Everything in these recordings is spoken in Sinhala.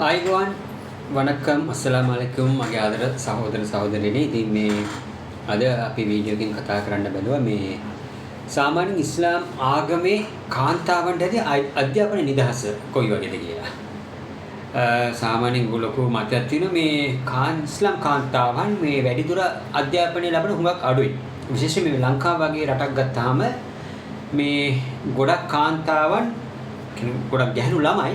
ආයිබෝන් වණක්කම් අස්සලාමු අලයිකුම් මගේ ආදර සහෝදර සහෝදරියනි. ඉතින් මේ අද අපි වීඩියෝ එකකින් කතා කරන්න බැලුවා මේ සාමාන්‍ය ඉස්ලාම් ආගමේ කාන්තාවන්ට ඇති අධ්‍යාපන නිදහස කොයි වගේද කියලා. සාමාන්‍යයෙන් ලොකු මතයක් තියෙනවා මේ ඉස්ලාම් කාන්තාවන් මේ වැඩිදුර අධ්‍යාපනය ලබන හුඟක් අඩුයි. විශේෂයෙන් මේ ලංකාව වගේ රටක් ගත්තාම මේ ගොඩක් කාන්තාවන් ගොඩක් ගැහැණු ළමයි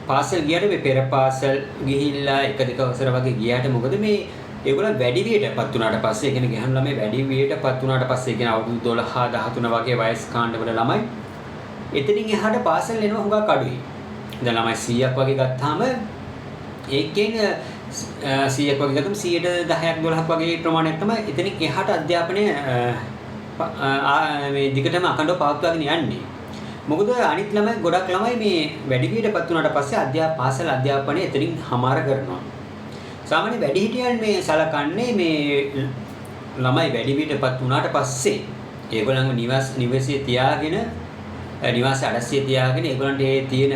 පාසල් ගියට මේ පෙර පාසල් ගිහිල්ලා එක දෙක වසර වගේ ගියාට මොකද මේ ඒගොල්ලෝ වැඩි වියටපත් වුණාට පස්සේ ඒ කියන්නේ ගැහණු ළමයි වැඩි වියටපත් වුණාට පස්සේ කියන්නේ අවුරුදු 12 13 වගේ වයස් කාණ්ඩවල ළමයි එතනින් එහාට පාසල් එනවා හුඟක් අඩුයි. දැන් ළමයි 100ක් වගේ ගත්තාම ඒකෙන් 100ක් වගේ ගත්තම 10ක් 12ක් වගේ ප්‍රමාණයක් තමයි එතනින් එහාට අධ්‍යාපනය මේ දිගටම අඛණ්ඩව පවත්වාගෙන යන්නේ. මොකද අනිත් ළමයි ගොඩක් ළමයි මේ වැඩි වියටපත් වුණාට පස්සේ පාසල් අධ්‍යාපනය එතනින් හමාර කරනවා. සාමාන්‍ය වැඩිහිටියන් මේ සලකන්නේ මේ ළමයි වැඩි වියටපත් වුණාට පස්සේ ඒගොල්ලන්ව නිවසේ තියාගෙන නිවාස අඩස්සිය තියාගෙන ඒගොල්ලන්ට ඒ තියෙන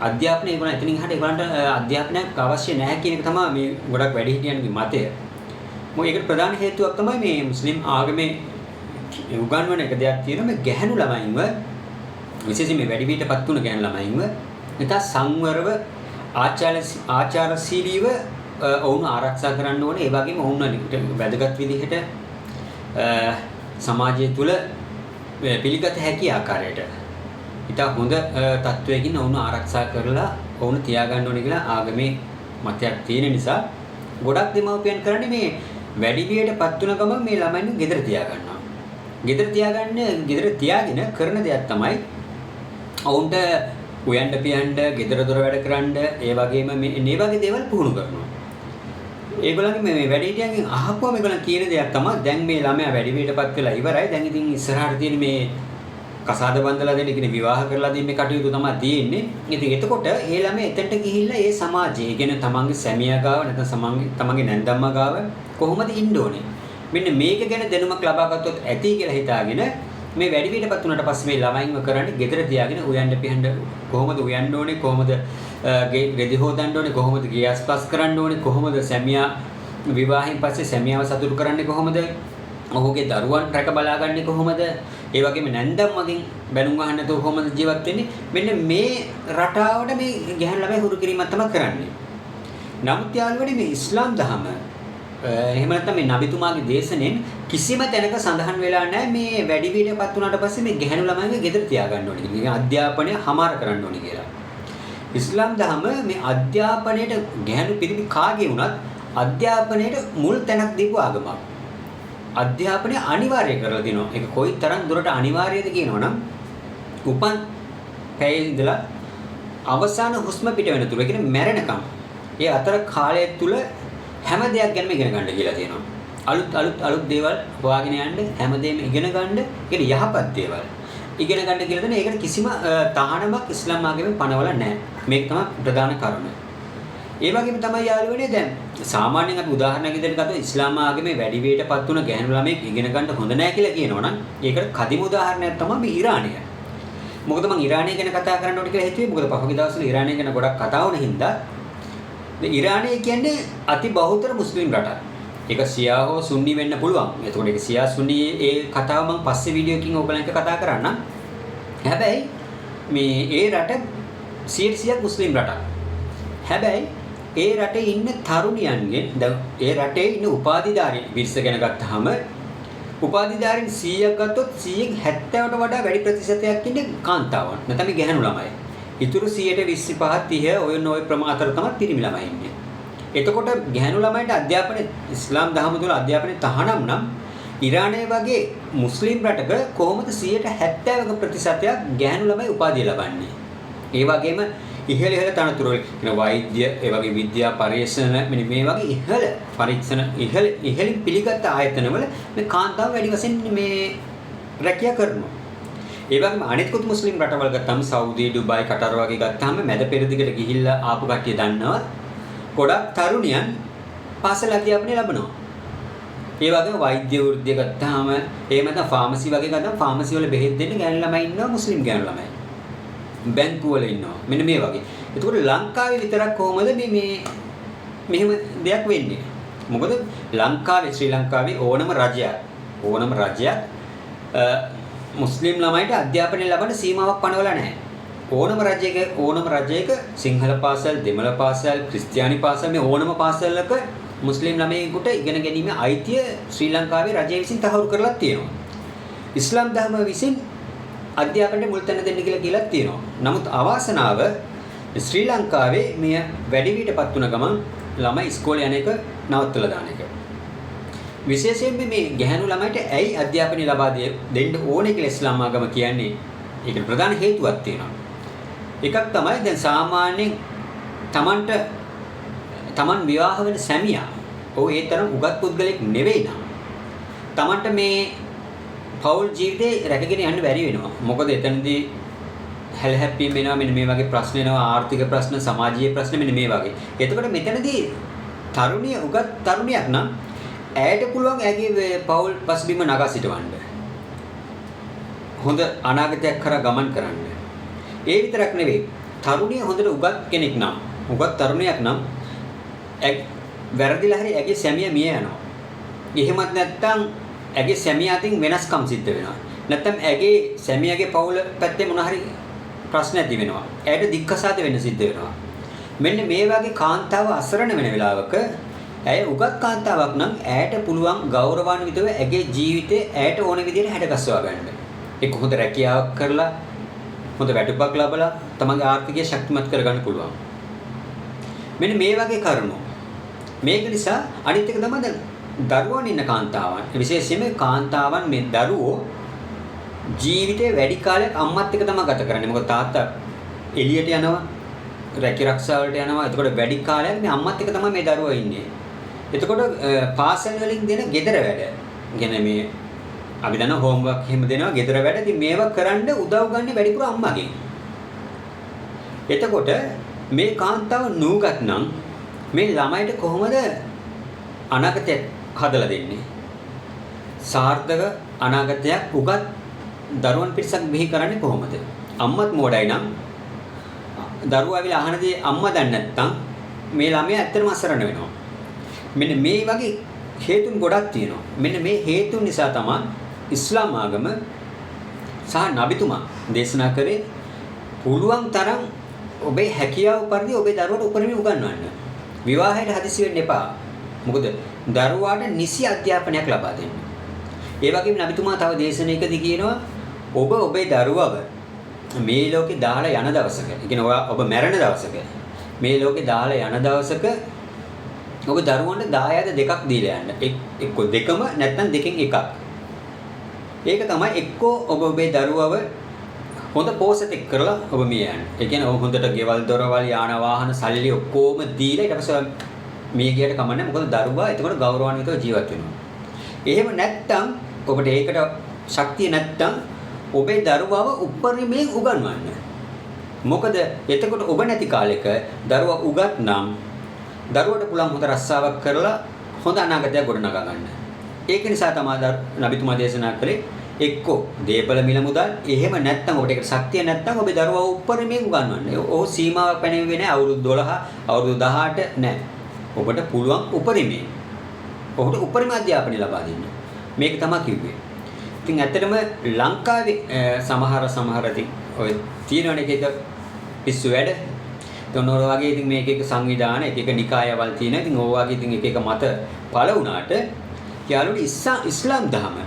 අධ්‍යාපනය ඒගොල්ලන් එතනින් එහාට ඒගොල්ලන්ට අධ්‍යාපනයක් අවශ්‍ය නැහැ කියන එක තමයි මේ ගොඩක් වැඩිහිටියන්ගේ මතය. මොකද ඒකට ප්‍රධාන හේතුවක් තමයි මේ මුස්ලිම් ආගමේ උගන්වන එක දෙයක් තියෙනවා මේ ගැහැණු ළමයින්ව විශේෂයෙන් මේ වැඩි වියටපත් වුණ ගැහැණු ළමයින්ව නැත්නම් සංවරව ආචාරශීලීව ඔවුන් ආරක්ෂා කරන්න ඕනේ. ඒ වගේම ඔවුන් වැදගත් විදිහට සමාජය තුළ පිළිගත හැකි ආකාරයට ඉතා හොඳ තත්වයකින් ඔවුන් ආරක්ෂා කරලා ඔවුන් තියාගන්න ඕනේ කියලා ආගමේ මතයක් තියෙන නිසා ගොඩක් දෙමව්පියන් කරන්නේ මේ වැඩි වියටපත් වුණ ගමන් මේ ළමයින් ගෙදර තියාගන්නවා. ගෙදර තියාගෙන කරන දෙයක් තමයි ඔවුන්ට උයන්ඩ පියන්ඩ ගෙදර දොර වැඩ කරන්න ඒ වගේම මේ වගේ දේවල් පුහුණු කරනවා. ඒගොල්ලන්ගේ මේ වැඩිහිටියන්ගෙන් අහපුවා මේගොල්ලන් කියන දෙයක් තමයි දැන් මේ ළමයා වැඩි වියටපත් වෙලා ඉවරයි. දැන් ඉතින් ඉස්සරහට තියෙන මේ කසාද බඳලා දෙන්න කියන විවාහ කරලා දෙන්න කටයුතු තමයි තියෙන්නේ. ඉතින් එතකොට ඒ ළමයා එතනට ගිහිල්ලා ඒ සමාජයේ කියන තමන්ගේ සැමියා ගාව නැත්නම් තමන්ගේ නැන්දම්මා ගාව කොහොමද ඉන්න ඕනේ? මෙන්න මේක ගැන දැනුමක් ලබා ගත්තොත් ඇති කියලා හිතාගෙන මේ වැඩි වියටපත් වුණාට පස්සේ මේ ළමයින්ව කරන්නේ ගෙදර තියාගෙන උයන්ඩ පිහඬ කොහොමද උයන්න ඕනේ, කොහොමද ගෙඩි හොදන්න ඕනේ, කොහොමද ගෑස් පස් කරන්න ඕනේ, කොහොමද සැමියා විවාහයෙන් පස්සේ සැමියාව සතුටු කරන්නේ කොහොමද, ඔහුගේ දරුවන් රැක බලාගන්නේ කොහොමද, ඒ වගේම නැන්දම්මගෙන් බැනුම් අහන්න නැතුව කොහොමද ජීවත් වෙන්නේ. මෙන්න මේ රටාවට මේ ගැහැණු ළමයි හුරු කිරීමක් තමයි කරන්නේ. නමුත් යාළුවනේ මේ ඉස්ලාම් දහම එහෙම නැත්නම් මේ නබිතුමාගේ දේශනෙන් කිසිම තැනක සඳහන් වෙලා නැහැ මේ වැඩි වියටපත් වුණාට පස්සේ මේ ගැහැණු ළමයිව ගෙදර තියාගන්න ඕනේ කියලා. අධ්‍යාපනය හමාර කරන්න ඕනේ කියලා. ඉස්ලාම් දහම මේ අධ්‍යාපනයට ගැහැණු පිරිමි කාගේ වුණත් අධ්‍යාපනයට මුල් තැනක් දීපු ආගමක්. අධ්‍යාපනය අනිවාර්ය කරලා දෙනවා. ඒක කොයි තරම් දුරට අනිවාර්යද කියනවනම් උපන් පැයේ ඉඳලා අවසාන හුස්ම පිට වෙන තුරු ඒ කියන්නේ මැරෙනකම් ඒ අතර කාලය තුල හැම දෙයක් ගැනම ඉගෙන ගන්න කියලා තියෙනවා. අලුත් දේවල් හොයාගෙන යන්න හැමදේම ඉගෙන ගන්න. ඒක යහපත් දේවල්. ඉගෙන ගන්න කියලා දෙන ඒකට කිසිම තහනමක් ඉස්ලාම් ආගමේ පනවලා නැහැ. මේක තමයි ප්‍රධාන කරුණ. ඒ වගේම තමයි යාළුවනේ දැන් සාමාන්‍යයෙන් අපි උදාහරණයක් විදිහට ගත්තොත් ඉස්ලාම් ආගමේ වැඩි වියටපත් වුණ ගැහැණු ළමෙක් ඉගෙන ගන්න හොඳ නැහැ කියලා කියනවනම් ඒකට කදිම උදාහරණයක් තමයි මේ ඉරානය. මොකද මම ඉරානය ගැන කතා කරන්න ඕනේ කියලා හිතුවේ මොකද පහුගිය දවස්වල ඉරානය ගැන ගොඩක් කතා වුණ හින්දා ඉරානය කියන්නේ අති බහුතර මුස්ලිම් රටක්. ඒක ෂියා හෝ සුන්නි වෙන්න පුළුවන්. එතකොට ඒක ෂියා සුන්නි ඒ කතාව මම පස්සේ වීඩියෝ එකකින් ඔයගලන්ට කතා කරන්නම්. හැබැයි මේ ඒ රට 100% මුස්ලිම් රටක්. හැබැයි ඒ රටේ ඉන්න තරුණියන්ගෙන් දැන් ඒ රටේ ඉන්න උපාධිධාරීන් පිරිස ගැන ගත්තාම උපාධිධාරීන් 100ක් ගත්තොත් 100න් 70ට වඩා වැඩි ප්‍රතිශතයක් ඉන්නේ කාන්තාවන්. නැත්නම් මේ ගැහැණු ළමයි. ඉතුරු 125 30 ඔය ප්‍රමාණතර තමයි පිරිමි ළමයි ඉන්නේ. එතකොට ගැහැණු ළමයින්ට අධ්‍යාපනය ඉස්ලාම් දහම තුළ අධ්‍යාපනය තහනම් නම් ඉරානයේ වගේ මුස්ලිම් රටක කොහොමද 70ක ප්‍රතිශතයක් ගැහැණු ළමයි උපාධිය ලබන්නේ? ඒ වගේම ඉහළ තනතුරු කියන වෛද්‍ය, ඒ වගේ විද්‍යා පරීක්ෂණ මෙන්න මේ වගේ ඉහළ පරීක්ෂණ ඉහළින් පිළිගත් ආයතනවල මේ කාන්තාව වැඩි වශයෙන් මේ රැකියාව කරනවා. ඒ වගේම අනිත්කුත් මුස්ලිම් රටවල් ගත්තාම සෞදි, ඩුබයි, කටාර වගේ ගත්තාම මැද පෙරදිගට ගිහිල්ලා ආපු කට්ටිය දන්නවා ගොඩක් තරුණියන් පාසල් අධ්‍යාපනය ලබනවා. ඒ වගේම වෛද්‍ය වෘත්තිය ගත්තාම එහෙම නැත්නම් ෆාමසි වගේ ගත්තාම ෆාමසි වල බෙහෙත් දෙන්න ගෑනු ළමයි ඉන්නවා මුස්ලිම් ගෑනු ළමයි. බැංකුවල ඉන්නවා. මෙන්න මේ වගේ. එතකොට ලංකාවේ විතරක් කොහොමද මෙහෙම දෙයක් වෙන්නේ? මොකද ලංකාවේ ශ්‍රී ලංකාවේ ඕනම රජයක් මුස්ලිම් ළමයිට අධ්‍යාපනය ලබන්න සීමාවක් පනවලා නැහැ. ඕනම රජයක සිංහල පාසල්, දෙමළ පාසල්, ක්‍රිස්තියානි පාසල් මේ ඕනම පාසලක මුස්ලිම් ළමයෙකුට ඉගෙන ගැනීමේ අයිතිය ශ්‍රී ලංකාවේ රජය විසින් තහවුරු කරලා තියෙනවා. ඉස්ලාම් ධර්ම විසින් අධ්‍යාපනයට මුල් තැන දෙන්න කියලා තියෙනවා. නමුත් අවාසනාව ශ්‍රී ලංකාවේ මේ වැඩිවියටපත් වුණ ගමන් ළමයි ඉස්කෝලේ යන එක නවත්තලා දාන එක. විශේෂයෙන්ම මේ ගැහැණු ළමයිට ඇයි අධ්‍යාපනය ලබා දෙන්න ඕනේ කියලා ඉස්ලාම් ආගම කියන්නේ? ඒකට ප්‍රධාන හේතුවක් තියෙනවා. එකක් තමයි දැන් සාමාන්‍යයෙන් තමන් විවාහ වෙන සැමියා ඒ තරම් උගත් පුද්ගලෙක් නෙවෙයි නම් තමන්ට මේ පෞල් ජීවිතේ රැකගෙන යන්න බැරි වෙනවා. මොකද එතනදී හැලහැප්පීම් වෙනවා, මෙන්න මේ වගේ ප්‍රශ්න එනවා, ආර්ථික ප්‍රශ්න, සමාජීය ප්‍රශ්න මෙන්න මේ වගේ. එතකොට මෙතනදී උගත් තරුණියක් නම් ඇයට පුළුවන් ඇගේ පෞල් පසුබිම නගා සිටවන්න. හොඳ අනාගතයක් කරා ගමන් කරන්න. ඒ විතරක් නෙවෙයි. තරුණිය හොඳට උගත් තරුණියක් නම් වැරදිලා හරි ඇගේ සැමියා මිය යනවා. එහෙමත් නැත්නම් ඇගේ සැමියා අතින් වෙනස්කම් සිද්ධ වෙනවා. නැත්නම් ඇගේ සැමියාගේ පවුල පැත්තේ මොන හරි ප්‍රශ්න ඇති වෙනවා. ඇයට දික්කසාද වෙන්න සිද්ධ වෙනවා. මෙන්න මේ වගේ කාන්තාව අසරණ වෙන වෙලාවක ඇය උගත් කාන්තාවක් නම් ඇයට පුළුවන් ගෞරවාන්විතව ඇගේ ජීවිතේ ඇයට ඕන විදිහට හැඩගස්වා ගන්න. ඒක හොඳ රැකියාවක් කරලා හොඳ වැටුපක් ලබලා තමන්ගේ ආර්ථිකය ශක්තිමත් කරගන්න පුළුවන්. මෙන්න මේ වගේ කරුණු. මේක නිසා අනිත් එක තමයි දරුවන් ඉන්න කාන්තාවන්. විශේෂයෙන්ම කාන්තාවන් මේ දරුවෝ ජීවිතේ වැඩි කාලයක් අම්මත් එක්ක තමයි ගත කරන්නේ. මොකද තාත්තා එළියට යනවා, රැකී ආරක්ෂා වලට යනවා. එතකොට වැඩි කාලයක් මේ අම්මත් එක්ක තමයි මේ දරුවා ඉන්නේ. එතකොට පාසල් වලින් දෙන ගෙදර වැඩ. කියන්නේ මේ අපි දන්න හෝම්වර්ක් එහෙම දෙනවා ගෙදර වැඩ. ඉතින් මේවා කරන්න උදව් ගන්න වැඩිපුර අම්මගෙන්. එතකොට මේ කාන්තාව නූගත් නම් මේ ළමයිට කොහොමද අනාගතයක් හදලා දෙන්නේ? සාර්ථක අනාගතයක් උගත් දරුවන් පිරිසක් බිහි කරන්නේ කොහොමද? අම්මත් මෝඩයි නම් දරුවා ඇවිල්ලා අහනදී අම්මා දන්නේ නැත්නම් මේ ළමයා ඇත්තටම අසරණ වෙනවා. මෙන්න මේ වගේ හේතුන් ගොඩක් තියෙනවා. මෙන්න මේ හේතුන් නිසා තමයි ඉස්ලාම් ආගම සහ නබිතුමා දේශනා කරේ පුළුවන් තරම් ඔබේ හැකියාව පරිදි ඔබේ දරුවට උපරිමයෙන් උගන්වන්න. විවාහයට හදිසි වෙන්න එපා. මොකද දරුවාට නිසි අධ්‍යාපනයක් ලබා දෙන්න. ඒ වගේම නබිතුමා තව දේශනාවකදී කියනවා ඔබ ඔබේ දරුවව මේ ලෝකේ දාලා යන දවසක, ඒ කියන්නේ ඔබ මැරෙන දවසක, මේ ලෝකේ දාලා යන දවසක ඔබ දරුවන්ට දායාද දෙකක් දීලා යන්න. එක්ක දෙකම නැත්නම් දෙකෙන් එකක්. ඒක තමයි එක්කෝ ඔබ ඔබේ දරුවව හොඳ පෝෂිතෙක් කරලා ඔබ මිය යන්න. ඒ කියන්නේ ඔබ හොඳට ගෙවල් දොරවල් යාන වාහන සල්ලි ඔක්කොම දීලා ඊට පස්සේ මිය ගියට කමන්නේ. මොකද දරුවා එතකොට ගෞරවාන්විතව ජීවත් වෙනවා. එහෙම නැත්නම් ඔබට ඒකට ශක්තිය නැත්නම් ඔබේ දරුවව උපරිමයෙන් උගන්වන්න. මොකද එතකොට ඔබ නැති කාලෙක දරුවා උගත් නම් දරුවට පුළුවන් හොඳ රස්සාවක් කරලා හොඳ අනාගතයක් ගොඩනගා ගන්න. ඒක නිසා තමයි නබිතුමා දේශනා කළේ එක්කෝ දේපල මිල මුදල් එහෙම නැත්නම් ඔබට ඒකට ශක්තිය නැත්නම් ඔබේ දරුවව උපරිමයෙන් උගන්වන්න. ඕ සීමාවක් පැනෙන්නේ නැහැ. අවුරුදු 12 අවුරුදු 18 නැහැ. ඔබට පුළුවන් උපරිමයෙන්. ඔබට උපරිම අධ්‍යාපනය ලබා දෙන්න. මේක තමයි කිව්වේ. ඉතින් ඇත්තටම ලංකාවේ සමහර ඉතින් ඔය තියෙනවනේ එක පිස්සු වැඩ. තොනෝර වගේ ඉතින් මේක එක සංවිධාන එක නිකායවල් තියෙන. ඉතින් ඕවා වගේ ඉතින් එක මත පළ වුණාට යාළුවනි ඉස්ලාම් ධර්ම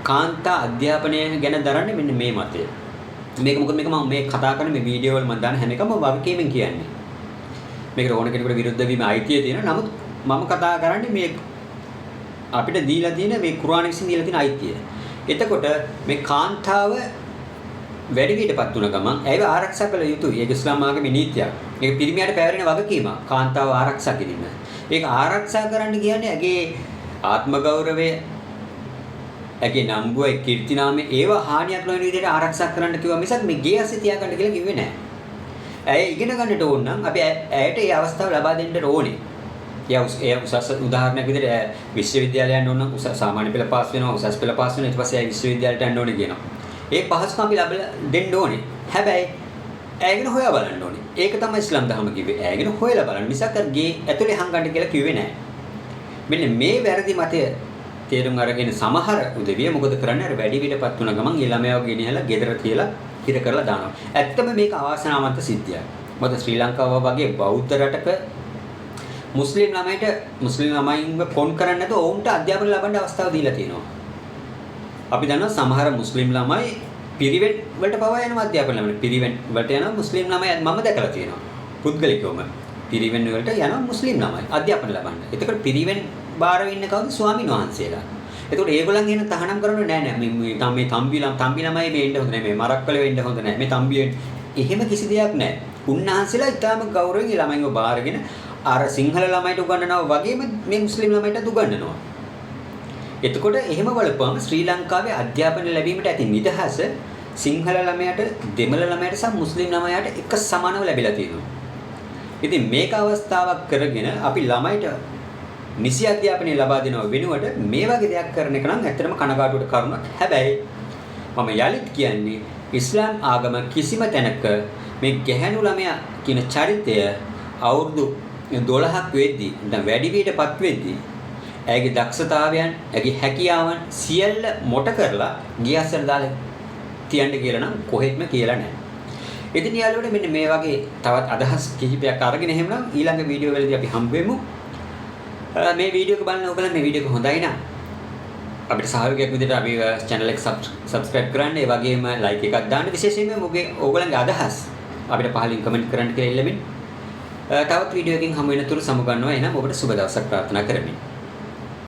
කාන්තා අධ්‍යාපනය ගැන දරන්නේ මෙන්න මේ මතය. මේක මොකද මේක මම මේ කතා කරන මේ වීඩියෝ වල මම දාන හැම එකම වගකීමෙන් කියන්නේ. මේකට ඕන කෙනෙකුට විරුද්ධ වීම අයිතිය තියෙනවා. නමුත් මම කතා කරන්නේ මේ අපිට දීලා තියෙන මේ කුර්ආන විසින් දීලා තියෙන අයිතිය. එතකොට මේ කාන්තාව වැඩිවියටපත් වුණ ගමන් ඇයව ආරක්ෂා කළ යුතුයි. ඒක ඉස්ලාම් ආගමේ නීතියක්. ඒක පිරිමියාට පැවරෙන වගකීමක්. කාන්තාව ආරක්ෂා කිරීම. ඒක ආරක්ෂා කරන්න කියන්නේ ඇගේ ආත්ම ගෞරවය, ඇගේ නම්බුව, ඒ කීර්ති නාමය ඒවා හානියක් නොවන විදිහට ආරක්ෂා කරන්න කිව්වා මිසක් මේ ගේ ඇස්සේ තියාගන්න කියලා කිව්වේ නැහැ. ඇය ඉගෙන ගන්නට ඕන නම් අපි ඇයට ඒ අවස්ථාව ලබා දෙන්නට ඕනේ. ඒ උසස් උදාහරණයක් විදිහට විශ්වවිද්‍යාලය යන්න ඕන නම් සාමාන්‍ය පෙළ පාස් වෙනවා, උසස් පෙළ පාස් වෙනවා, ඊට පස්සේ ඇය විශ්වවිද්‍යාලයට යන්න ඕනේ කියනවා. ඒ පහසුකම් අපි ලබා දෙන්න ඕනේ. හැබැයි ඇයගෙන හොයා බලන්න ඕනේ. ඒක තමයි ඉස්ලාම් ධර්ම කිව්වේ. ඈගෙන හොයලා බලන්න. මිසක් ගේ ඇතුලේ හංගන්න කියලා කිව්වේ නැහැ. මෙන්න මේ වැරදි මතය තේරුම් අරගෙන සමහර උදවිය මොකද කරන්නේ? අර වැඩි විඩපත් වුණ ගමන් ඒ ළමයාව ගෙනියලා ගෙදර තියලා හිර කරලා දානවා. ඇත්තම මේක අවාසනාවන්ත සිද්ධියක්. මොකද ශ්‍රී ලංකාව වගේ බෞද්ධ රටක මුස්ලිම් ළමයින්ව කොන් කරන්නේ නැතුව ඔවුන්ට අධ්‍යාපන ලබන්න අවස්ථාව දීලා තියෙනවා. අපි දන්නවා සමහර මුස්ලිම් ළමයි පිරිවෙන් වලට පවා යනවා අධ්‍යාපන ලබන්න. පිරිවෙන් වලට යනවා මුස්ලිම් ළමයි මම දැකලා තියෙනවා. පුද්ගලිකවම පිරිවෙන් වලට යනවා මුස්ලිම් ළමයි අධ්‍යාපන ලබන්න. එතකොට පිරිවෙන් බාර වෙන්නේ කවුද? ස්වාමීන් වහන්සේලා. එතකොට ඒගොල්ලන් එන තහනම් කරන්නේ නෑ මේ තම්බි ළමයි මේ වෙන්න හොඳ නෑ මේ මරක්කල වෙන්න හොඳ නෑ මේ තම්බි එහෙම කිසි දෙයක් නෑ. උන්වහන්සේලා ඊටාම ගෞරවයෙන් ළමයින්ව බාරගෙන අර සිංහල ළමයිට උගන්වනවා වගේම මේ මුස්ලිම් ළමයිට උගන්වනවා. එතකොට එහෙම බලපුවම ශ්‍රී ලංකාවේ අධ්‍යාපන ලැබීමට ඇති නිදහස සිංහල ළමයාට, දෙමළ ළමයාට සහ මුස්ලිම් ළමයාට එක සමානව ලැබිලා තියෙනවා. ඉතින් මේක අවස්ථාවක් කරගෙන අපි ළමයිට නිසි අධ්‍යාපනය ලබා දෙනව වෙනුවට මේ වගේ දෙයක් කරන එක නම් ඇත්තටම කනගාටුවට කරුණක්. හැබැයි මම යලිත් කියන්නේ ඉස්ලාම් ආගම කිසිම තැනක මේ ගැහැණු ළමයා කියන චරිතය අවුරුදු 12ක් වෙද්දී දැන් වැඩි වියටපත් වෙද්දී ඇගේ දක්ෂතාවයන්, ඇගේ හැකියාවන් සියල්ල මොට කරලා ගියස්සර දාලා තියන්න කියලා නම් කොහෙත්ම කියලා නැහැ. ඉතින් යාළුවනේ මෙන්න මේ වගේ තවත් අදහස් කිහිපයක් අරගෙන එහෙමනම් ඊළඟ වීඩියෝ වලදී අපි හම්බ වෙමු. මේ වීඩියෝ එක බලන ඔයගොල්ලෝ මේ වීඩියෝ එක හොඳයි නම් අපිට සහයෝගයක් විදිහට අපි channel එක subscribe කරන්න, ඒ වගේම like එකක් දාන්න, විශේෂයෙන්ම ඔයගොල්ලන්ගේ අදහස් අපිට පහලින් comment කරන්න කියලා ඉල්ලමින් තවත් වීඩියෝ එකකින් හමු වෙනතුරු සමු ගන්නවා. එහෙනම් ඔබට සුබ දවසක් ප්‍රාර්ථනා කරමි.